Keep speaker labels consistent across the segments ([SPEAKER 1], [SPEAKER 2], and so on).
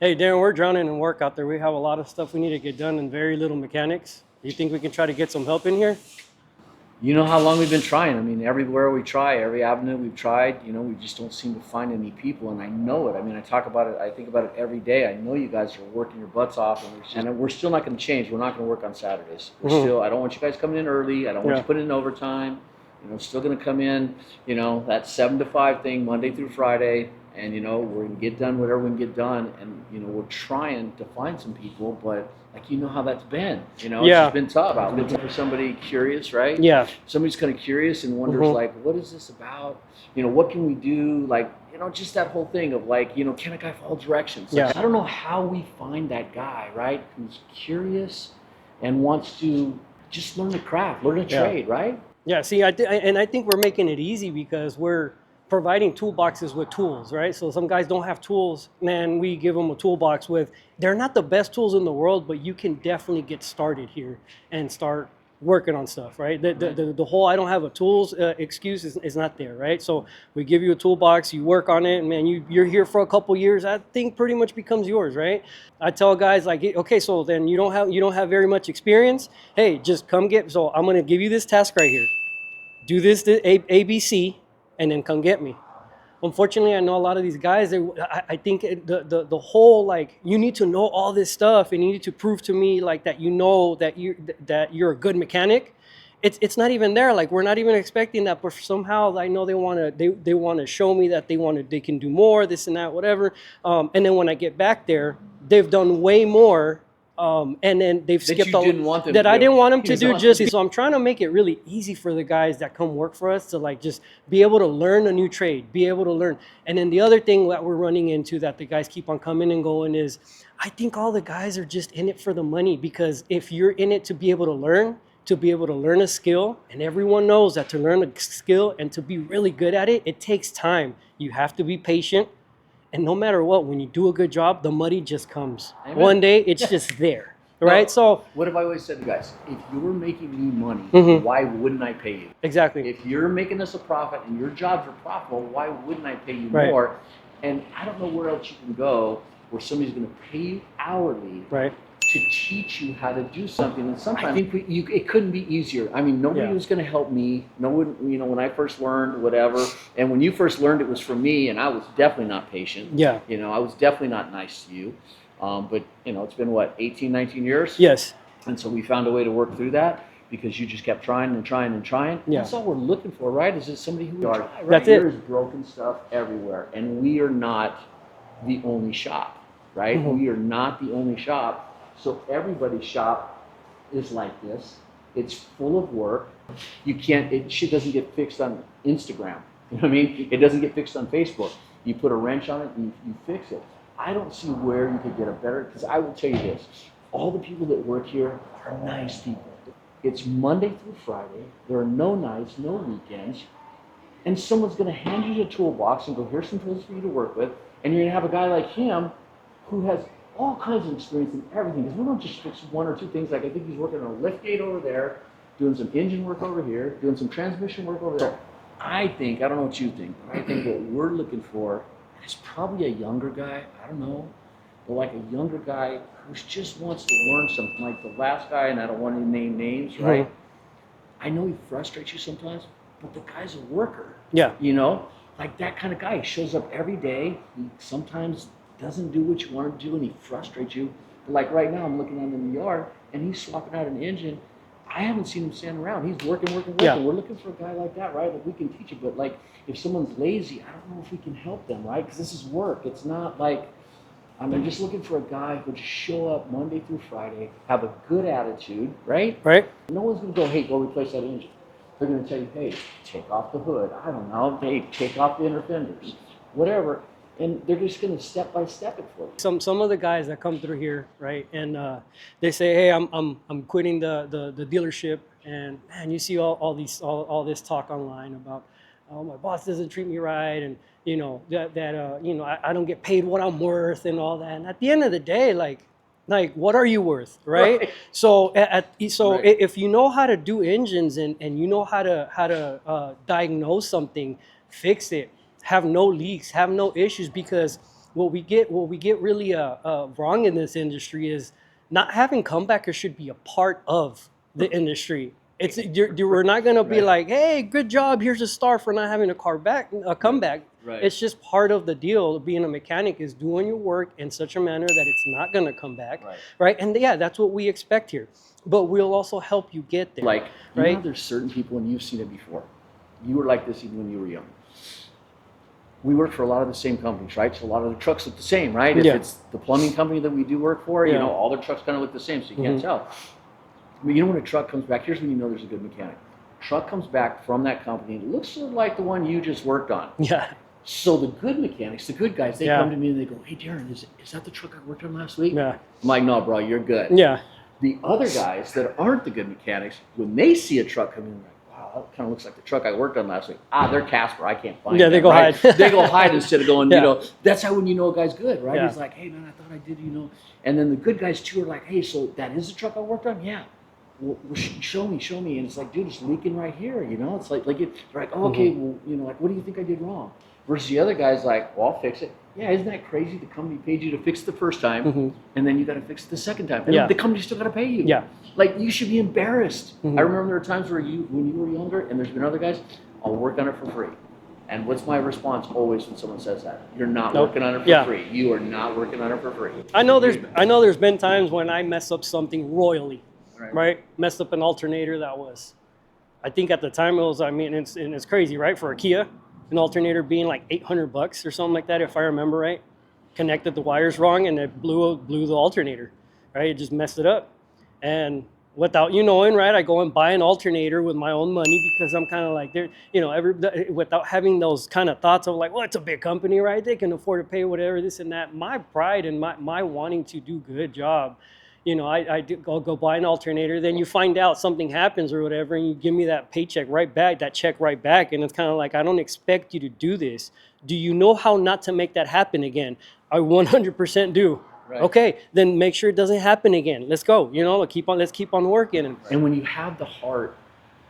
[SPEAKER 1] Hey, Darren, we're drowning in work out there. We have a lot of stuff we need to get done and very little mechanics. You think we can try to get some help in here?
[SPEAKER 2] You know how long we've been trying. I mean, everywhere we try, every avenue we've tried, we just don't seem to find any people. And I know it. I mean, I talk about it. I think about it every day. I know you guys are working your butts off, and we're still not going to change. We're not going to work on Saturdays. We're still. I don't want you guys coming in early. I don't want you putting in overtime. Still going to come in. That 7 to 5 thing, Monday through Friday, and we're going to get done whatever we can get done. And we're trying to find some people, but how that's been. It's just been tough. It's been for somebody curious, right?
[SPEAKER 1] Yeah.
[SPEAKER 2] Somebody's kind of curious and wonders what is this about? What can we do? Just that whole thing of can a guy follow directions?
[SPEAKER 1] Yeah.
[SPEAKER 2] I don't know how we find that guy, right? Who's curious and wants to just learn the craft, learn a trade, right?
[SPEAKER 1] Yeah. See, I think we're making it easy because we're providing toolboxes with tools, right? So some guys don't have tools, man, we give them a toolbox with, they're not the best tools in the world, but you can definitely get started here and start working on stuff, right? The whole I don't have a tools excuse is not there, right? So we give you a toolbox, you work on it, and man, you're here for a couple years, that thing pretty much becomes yours, right? I tell guys okay, so then you don't have very much experience. Hey, just come so I'm gonna give you this task right here. Do this ABC, and then come get me. Unfortunately, I know a lot of these guys. I think the whole you need to know all this stuff, and you need to prove to me that that you're a good mechanic. It's not even there. We're not even expecting that, but somehow I know they want to show me that they can do more, this and that, whatever. And then when I get back there, they've done way more. And then they've skipped
[SPEAKER 2] I didn't want them
[SPEAKER 1] to do just. So I'm trying to make it really easy for the guys that come work for us to just be able to learn a new trade, be able to learn. And then the other thing that we're running into that the guys keep on coming and going is, I think all the guys are just in it for the money, because if you're in it to be able to learn a skill, and everyone knows that to learn a skill and to be really good at it, it takes time. You have to be patient. And no matter what, when you do a good job, the money just comes. Amen. One day, it's just there, right? So
[SPEAKER 2] what have I always said to guys? If you were making me money, why wouldn't I pay you?
[SPEAKER 1] Exactly.
[SPEAKER 2] If you're making us a profit and your jobs are profitable, why wouldn't I pay you more? And I don't know where else you can go where somebody's going to pay you hourly to teach you how to do something. And sometimes I think it couldn't be easier. I mean, nobody was going to help me. No one, when I first learned, whatever. And when you first learned, it was for me, and I was definitely not patient.
[SPEAKER 1] Yeah.
[SPEAKER 2] I was definitely not nice to you. But, it's been, 18, 19 years?
[SPEAKER 1] Yes.
[SPEAKER 2] And so we found a way to work through that because you just kept trying and trying and trying. Yeah. That's all we're looking for, right? Is just somebody who will try, right?
[SPEAKER 1] That's it.
[SPEAKER 2] There's broken stuff everywhere. And we are not the only shop, right? We are not the only shop. So everybody's shop is like this. It's full of work. Shit doesn't get fixed on Instagram. You know what I mean? It doesn't get fixed on Facebook. You put a wrench on it and you fix it. I don't see where you could get a better, because I will tell you this, all the people that work here are nice people. It's Monday through Friday. There are no nights, no weekends. And someone's going to hand you a toolbox and go, here's some tools for you to work with. And you're going to have a guy like him who has all kinds of experience in everything, because we don't just fix one or two things. I think he's working on a lift gate over there, doing some engine work over here, doing some transmission work over there. I don't know what you think, but I think what we're looking for is probably a younger guy, I don't know, but a younger guy who just wants to learn something, like the last guy, and I don't want to name names, right? I know he frustrates you sometimes, but the guy's a worker.
[SPEAKER 1] Yeah.
[SPEAKER 2] That kind of guy. He shows up every day. He sometimes doesn't do what you want him to do, and he frustrates you. But right now, I'm looking at him in the yard, and he's swapping out an engine. I haven't seen him stand around. He's working. Yeah. We're looking for a guy like that, right? We can teach it, but if someone's lazy, I don't know if we can help them, right? Because this is work. It's not I'm just looking for a guy who would just show up Monday through Friday, have a good attitude, right?
[SPEAKER 1] Right.
[SPEAKER 2] No one's going to go, hey, go replace that engine. They're going to tell you, hey, take off the hood. I don't know. Hey, take off the inner fenders, whatever. And they're just going to step by step it for you.
[SPEAKER 1] Some of the guys that come through here, right, and they say, hey, I'm quitting the dealership, and man, you see all this talk online about, oh, my boss doesn't treat me right, and I don't get paid what I'm worth and all that. And at the end of the day, what are you worth, right? So if you know how to do engines and you know how to diagnose something, fix it, have no leaks, have no issues, because what we get really wrong in this industry is not having comebackers should be a part of the industry. It's we're not going to be
[SPEAKER 2] Right.
[SPEAKER 1] like, hey, good job, here's a star for not having a comeback.
[SPEAKER 2] Right.
[SPEAKER 1] It's just part of the deal. Being a mechanic is doing your work in such a manner that it's not going to come back, right? And yeah, that's what we expect here. But we'll also help you get there.
[SPEAKER 2] Like, you
[SPEAKER 1] right?
[SPEAKER 2] know, there's certain people, and you've seen it before. You were like this even when you were young. We work for a lot of the same companies, right? So a lot of the trucks look the same, right? If
[SPEAKER 1] Yeah.
[SPEAKER 2] it's the plumbing company that we do work for, you
[SPEAKER 1] Yeah.
[SPEAKER 2] know, all their trucks kind of look the same, so you can't tell. But you know, when a truck comes back, here's when you know there's a good mechanic. Truck comes back from that company, and it looks sort of like the one you just worked on.
[SPEAKER 1] Yeah.
[SPEAKER 2] So the good mechanics, the good guys, they
[SPEAKER 1] Yeah.
[SPEAKER 2] come to me and they go, hey, Darren, is that the truck I worked on last week?
[SPEAKER 1] Yeah.
[SPEAKER 2] I'm like, no, bro, you're good.
[SPEAKER 1] Yeah.
[SPEAKER 2] The other guys that aren't the good mechanics, when they see a truck come in, they're like, wow, that kind of looks like the truck I worked on last week. They're Casper. I can't find
[SPEAKER 1] Yeah,
[SPEAKER 2] them,
[SPEAKER 1] they go
[SPEAKER 2] right?
[SPEAKER 1] hide.
[SPEAKER 2] They go hide instead of going,
[SPEAKER 1] Yeah.
[SPEAKER 2] you know, that's how when you know a guy's good, right?
[SPEAKER 1] Yeah.
[SPEAKER 2] He's like, hey, man, I thought I did, you know. And then the good guys, too, are like, hey, so that is the truck I worked on? Yeah. Well, show me. And it's like, dude, it's leaking right here, you know? It's like they're like, oh, okay, well, you know, like, what do you think I did wrong? Versus the other guy's like, well, I'll fix it. Yeah, isn't that crazy? The company paid you to fix it the first time, and then you got to fix it the second time. And
[SPEAKER 1] Yeah.
[SPEAKER 2] the company still got to pay you.
[SPEAKER 1] Yeah.
[SPEAKER 2] Like, you should be embarrassed. I remember there were times where when you were younger, and there's been other guys, I'll work on it for free. And what's my response always when someone says that? You're not
[SPEAKER 1] Nope.
[SPEAKER 2] working on it for
[SPEAKER 1] Yeah.
[SPEAKER 2] free. You are not working on it for free.
[SPEAKER 1] I know there's been times when I mess up something royally,
[SPEAKER 2] Right.
[SPEAKER 1] right? Messed up an alternator that was, I think at the time it was, I mean, it's crazy, right? For a Kia, an alternator being like $800 or something like that, if I remember right. Connected the wires wrong and it blew the alternator, right? It just messed it up. And without you knowing, right, I go and buy an alternator with my own money because I'm kind of like, there, you know, without having those kind of thoughts of like, well, it's a big company, right? They can afford to pay whatever, this and that. My pride and my wanting to do good job, you know, I'll go buy an alternator. Then you find out something happens or whatever, and you give me that paycheck right back, that check right back. And it's kind of like, I don't expect you to do this. Do you know how not to make that happen again? I 100% do.
[SPEAKER 2] Right.
[SPEAKER 1] Okay, then make sure it doesn't happen again. Let's go. You know, let's keep on working.
[SPEAKER 2] And when you have the heart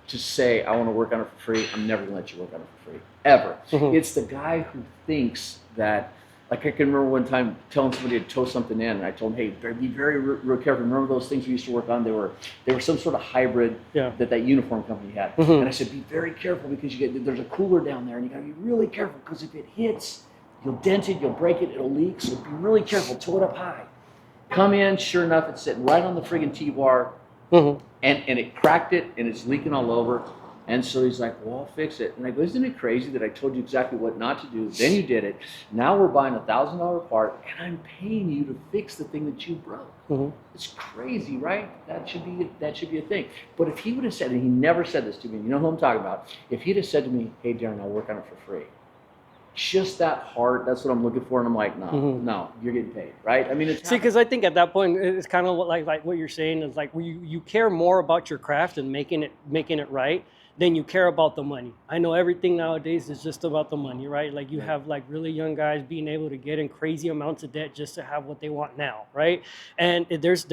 [SPEAKER 2] to say, I want to work on it for free, I'm never going to let you work on it for free, ever. It's the guy who thinks that, like I can remember one time telling somebody to tow something in, and I told him, hey, be very real careful. Remember those things we used to work on? They were some sort of hybrid that uniform company had. And I said, be very careful because there's a cooler down there, and you got to be really careful because if it hits, you'll dent it, you'll break it, it'll leak. So be really careful. Tow it up high. Come in, sure enough, it's sitting right on the friggin' T-bar, and it cracked it, and it's leaking all over. And so he's like, well, I'll fix it. And I go, isn't it crazy that I told you exactly what not to do? Then you did it. Now we're buying a $1,000 part, and I'm paying you to fix the thing that you broke. It's crazy, right? That should be a thing. But if he would have said, and he never said this to me, you know who I'm talking about, if he'd have said to me, hey, Darren, I'll work on it for free. Just that heart, that's what I'm looking for. And I'm like, no, you're getting paid, right? I mean, it's
[SPEAKER 1] because I think at that point it's kind of like what you're saying is like you care more about your craft and making it right than you care about the money. I know everything nowadays is just about the money, right? Like you have like really young guys being able to get in crazy amounts of debt just to have what they want now, right? And there's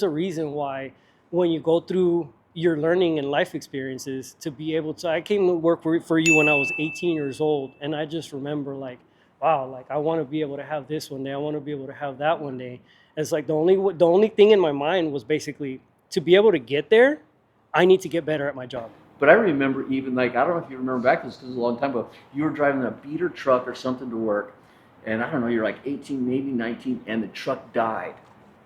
[SPEAKER 1] a reason why when you go through your learning and life experiences to be able to, I came to work for you when I was 18 years old, and I just remember like, wow, like I want to be able to have this one day. I want to be able to have that one day. And it's like the only thing in my mind was basically to be able to get there, I need to get better at my job.
[SPEAKER 2] But I remember even like, I don't know if you remember back, this was a long time ago, you were driving a beater truck or something to work, and I don't know, you're like 18, maybe 19, and the truck died.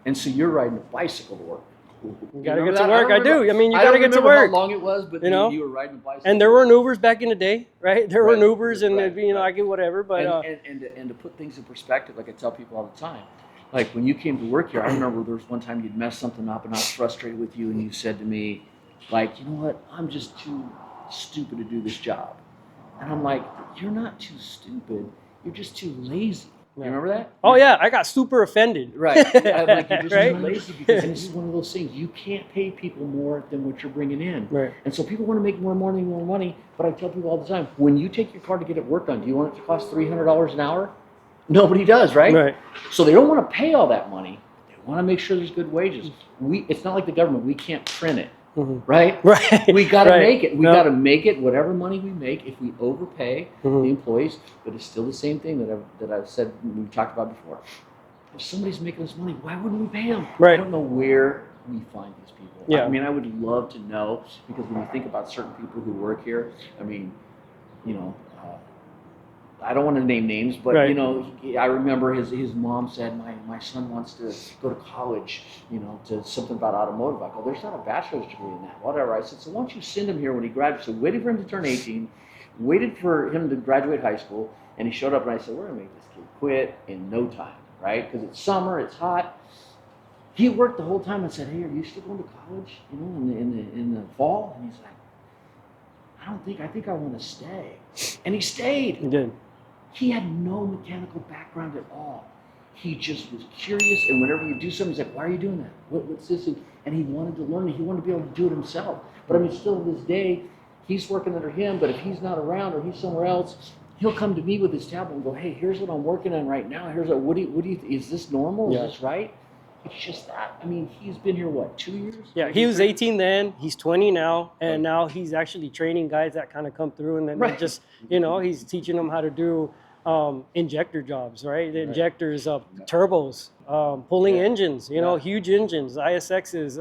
[SPEAKER 2] And so you're riding a bicycle to work.
[SPEAKER 1] You gotta get to work. I do. I mean, you gotta get to
[SPEAKER 2] I don't remember
[SPEAKER 1] work.
[SPEAKER 2] how long it was, but
[SPEAKER 1] you know,
[SPEAKER 2] you were riding a bicycle.
[SPEAKER 1] And there were Ubers back in the day, right? There were
[SPEAKER 2] Right.
[SPEAKER 1] Ubers, and
[SPEAKER 2] Right.
[SPEAKER 1] you know, I get whatever. But
[SPEAKER 2] and to put things in perspective, like I tell people all the time, like when you came to work here, I remember there was one time you'd messed something up, and I was frustrated with you, and you said to me, like, you know what? I'm just too stupid to do this job. And I'm like, you're not too stupid. You're just too lazy. You remember that?
[SPEAKER 1] Oh yeah, I got super offended.
[SPEAKER 2] Right. I'm like, you're just
[SPEAKER 1] Right?
[SPEAKER 2] too lazy because this is one of those things. You can't pay people more than what you're bringing in.
[SPEAKER 1] Right.
[SPEAKER 2] And so people want to make more money. But I tell people all the time, when you take your car to get it worked on, do you want it to cost $300 an hour? Nobody does, right?
[SPEAKER 1] Right.
[SPEAKER 2] So they don't want to pay all that money. They want to make sure there's good wages. It's not like the government. We can't print it. right?
[SPEAKER 1] Right.
[SPEAKER 2] We got to
[SPEAKER 1] Right.
[SPEAKER 2] make it. We
[SPEAKER 1] No.
[SPEAKER 2] got to make it. Whatever money we make, if we overpay the
[SPEAKER 1] Mhm.
[SPEAKER 2] employees, but it's still the same thing that I've said we've talked about before. If somebody's making us money, why wouldn't we pay them? I
[SPEAKER 1] Right.
[SPEAKER 2] don't know where we find these people.
[SPEAKER 1] Yeah.
[SPEAKER 2] I mean, I would love to know, because when you think about certain people who work here, I mean, you know, I don't want to name names, but
[SPEAKER 1] Right.
[SPEAKER 2] you know, I remember his mom said, my son wants to go to college, you know, to something about automotive. I go, there's not a bachelor's degree in that, whatever. I said, so why don't you send him here when he graduates? So waited for him to turn 18, waited for him to graduate high school, and he showed up, and I said, we're gonna make this kid quit in no time, right? Because it's summer, it's hot. He worked the whole time. I said, hey, are you still going to college? You know, in the fall? And he's like, I think I want to stay. And he stayed.
[SPEAKER 1] He did.
[SPEAKER 2] He had no mechanical background at all. He just was curious, and whenever you do something, he's like, why are you doing that? What's this? And he wanted to learn it. He wanted to be able to do it himself. But I mean, still to this day, he's working under him, but if he's not around or he's somewhere else, he'll come to me with his tablet and go, hey, here's what I'm working on right now. What do you is this normal?
[SPEAKER 1] Yeah.
[SPEAKER 2] Is this right? It's just that. I mean, he's been here, what, 2 years?
[SPEAKER 1] Yeah, he was 18 then. He's 20 now, and now he's actually training guys that kind of come through, and then
[SPEAKER 2] Right.
[SPEAKER 1] just, you know, he's teaching them how to do injector jobs, right? The injectors, turbos, pulling engines, you know, huge engines, ISXs,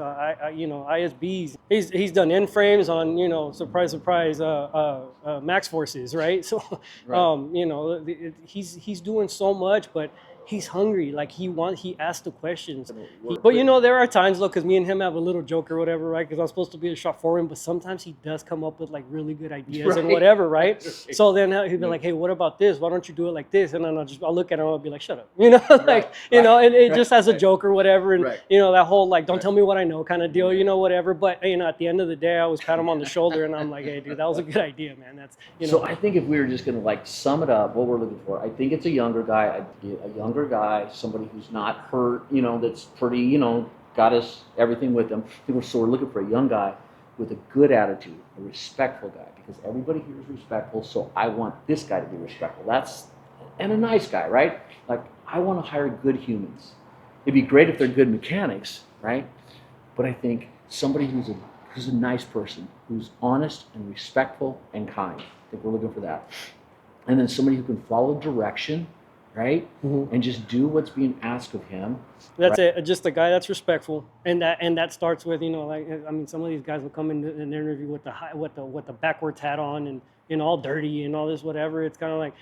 [SPEAKER 1] you know, ISBs. He's done end frames on, you know, surprise, surprise, max forces, right? So, you know, he's doing so much, but he's hungry. Like he asked the questions. But you know, there are times though, because me and him have a little joke or whatever, right? Because I'm supposed to be a shop for him, but sometimes he does come up with like really good ideas and whatever, right? So then he'll be like, hey, what about this? Why don't you do it like this? And then I'll look at him and I'll be like, shut up, you know, like, you know, and it just as a joke or whatever. And, you know, that whole like, don't tell me what I know kind of deal, you know, whatever. But, you know, at the end of the day, I always pat him on the shoulder and I'm like, hey, dude, that was a good idea, man. That's, you know.
[SPEAKER 2] So I think if we were just going to like sum it up, what we're looking for, I think it's a younger guy, somebody who's not hurt, you know, that's pretty, you know, got us everything with them. So we're looking for a young guy with a good attitude, a respectful guy, because everybody here is respectful. So I want this guy to be respectful. And a nice guy, right? Like, I want to hire good humans. It'd be great if they're good mechanics, right? But I think somebody who's a nice person, who's honest and respectful and kind. I think we're looking for that. And then somebody who can follow direction, right? And just do what's being asked of him.
[SPEAKER 1] That's it. Just a guy that's respectful, and that starts with, you know, like, I mean, some of these guys will come in an interview with the backwards hat on and, you know, all dirty and all this whatever. It's kind of like,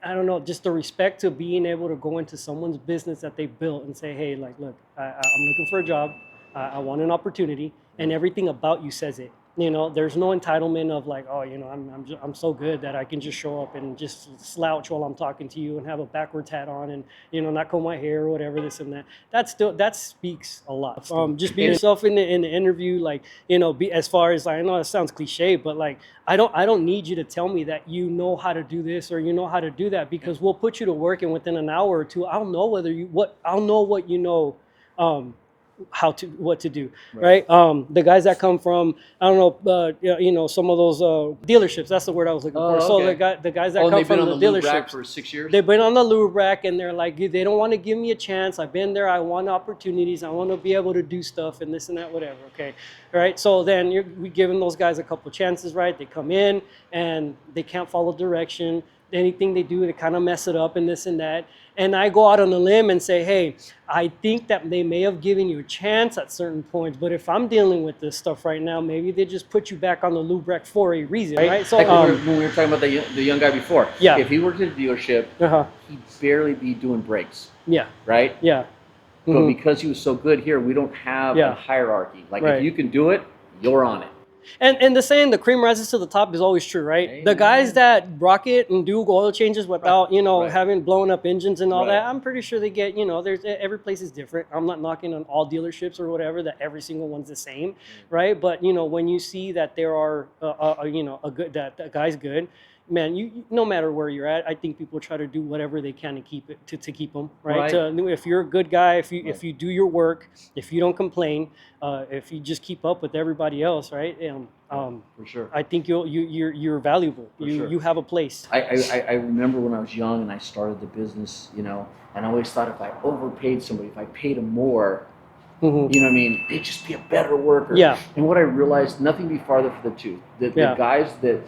[SPEAKER 1] I don't know, just the respect to being able to go into someone's business that they built and say, hey, like, look, I'm looking for a job, I want an opportunity, and everything about you says it. You know, there's no entitlement of like, oh, you know, I'm so good that I can just show up and just slouch while I'm talking to you and have a backwards hat on and, you know, not comb my hair or whatever, this and that. That speaks a lot. Just be yourself in the interview, like, you know, be as far as, I know it sounds cliche, but like, I don't need you to tell me that you know how to do this or you know how to do that, because we'll put you to work and within an hour or two, I'll know what you know. What to do, right? The guys that come from, I don't know, you know, some of those dealerships. That's the word I was looking for. So the guys that come from the dealerships
[SPEAKER 2] for 6 years.
[SPEAKER 1] They've been on the lube rack and they're like, they don't want to give me a chance. I've been there. I want opportunities. I want to be able to do stuff and this and that, whatever. Okay, right. So then we giving those guys a couple chances, right? They come in and they can't follow direction. Anything they do, they kind of mess it up and this and that. And I go out on a limb and say, hey, I think that they may have given you a chance at certain points, but if I'm dealing with this stuff right now, maybe they just put you back on the lube rack for a reason, right? So
[SPEAKER 2] like when we were talking about the young guy before, if he worked at a dealership, he'd barely be doing brakes, right? But because he was so good here, we don't have a hierarchy. Like, if you can do it, you're on it.
[SPEAKER 1] And the saying, the cream rises to the top, is always true, right? Amen. The guys that rock it and do oil changes without, you know, having blown up engines and all that, I'm pretty sure they get, you know, every place is different. I'm not knocking on all dealerships or whatever, that every single one's the same, right? But, you know, when you see that there are, you know, that guy's good, man, you no matter where you're at, I think people try to do whatever they can to keep it to keep them, right? If you're a good guy, if you do your work, if you don't complain, if you just keep up with everybody else, right?
[SPEAKER 2] For sure.
[SPEAKER 1] I think you're valuable. You have a place.
[SPEAKER 2] I remember when I was young and I started the business, you know, and I always thought if I overpaid somebody, if I paid them more,
[SPEAKER 1] Mhm.
[SPEAKER 2] You know what I mean? They'd just be a better worker.
[SPEAKER 1] Yeah.
[SPEAKER 2] And what I realized, nothing be farther from the truth. The
[SPEAKER 1] Yeah.
[SPEAKER 2] guys that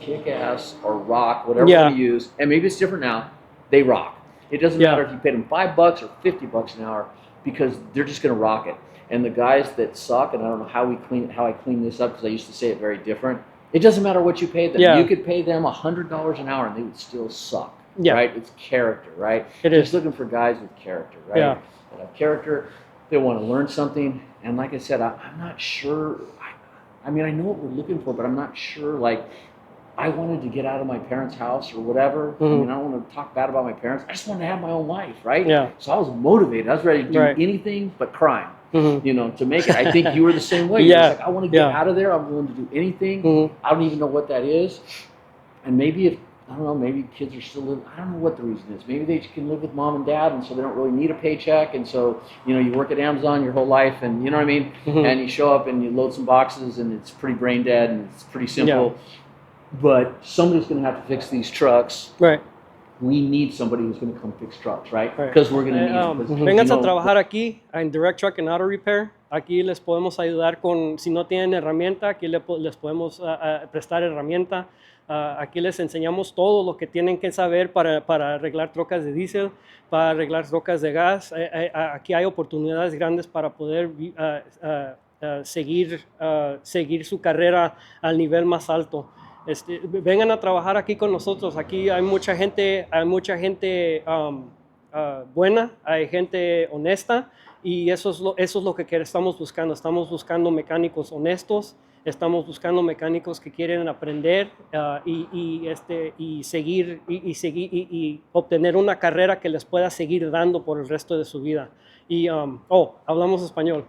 [SPEAKER 2] kick ass or rock, whatever
[SPEAKER 1] Yeah.
[SPEAKER 2] we're gonna use, and maybe it's different now, they rock. It doesn't
[SPEAKER 1] Yeah.
[SPEAKER 2] matter if you paid them $5 or $50 an hour, because they're just gonna rock it. And the guys that suck, and I don't know how I clean this up, because I used to say it very different. It doesn't matter what you paid them.
[SPEAKER 1] Yeah.
[SPEAKER 2] You could pay them $100 an hour and they would still suck.
[SPEAKER 1] Yeah.
[SPEAKER 2] Right? It's character, right?
[SPEAKER 1] It
[SPEAKER 2] just
[SPEAKER 1] is.
[SPEAKER 2] looking for guys with character, right?
[SPEAKER 1] Yeah.
[SPEAKER 2] That have character. They want to learn something. And like I said, I'm not sure. I mean, I know what we're looking for, but I'm not sure. Like, I wanted to get out of my parents' house or whatever. I mean, I don't want to talk bad about my parents. I just wanted to have my own life, right?
[SPEAKER 1] Yeah.
[SPEAKER 2] So I was motivated. I was ready to do
[SPEAKER 1] Right.
[SPEAKER 2] anything but crime.
[SPEAKER 1] Mhm.
[SPEAKER 2] You know, to make it. I think you were the same way.
[SPEAKER 1] Yeah.
[SPEAKER 2] You're just like, I want to get
[SPEAKER 1] Yeah.
[SPEAKER 2] out of there. I'm willing to do anything.
[SPEAKER 1] Mhm.
[SPEAKER 2] I don't even know what that is. And maybe if, I don't know, maybe kids are still living, I don't know what the reason is. Maybe they can live with mom and dad, and so they don't really need a paycheck. And so, you know, you work at Amazon your whole life, and you know what I mean?
[SPEAKER 1] Mhm.
[SPEAKER 2] And you show up and you load some boxes, and it's pretty brain dead, and it's pretty simple. But somebody's going to have to fix these trucks.
[SPEAKER 1] Right.
[SPEAKER 2] We need somebody who's going to come fix trucks, right?
[SPEAKER 1] Right.
[SPEAKER 2] Because we're going to need them. 'Cause,
[SPEAKER 1] Vénganse
[SPEAKER 2] you
[SPEAKER 1] a
[SPEAKER 2] know,
[SPEAKER 1] trabajar aquí en Direct Truck and Auto Repair. Aquí les podemos ayudar con, si no tienen herramienta, aquí les podemos prestar herramienta. Aquí les enseñamos todo lo que tienen que saber para arreglar trocas de diésel, para arreglar trocas de gas. Aquí hay oportunidades grandes para poder seguir su carrera al nivel más alto. Vengan a trabajar aquí con nosotros. Aquí hay mucha gente buena, hay gente honesta, y eso es lo que estamos buscando. Estamos buscando mecánicos honestos, estamos buscando mecánicos que quieren aprender y seguir y obtener una carrera que les pueda seguir dando por el resto de su vida. Y hablamos español.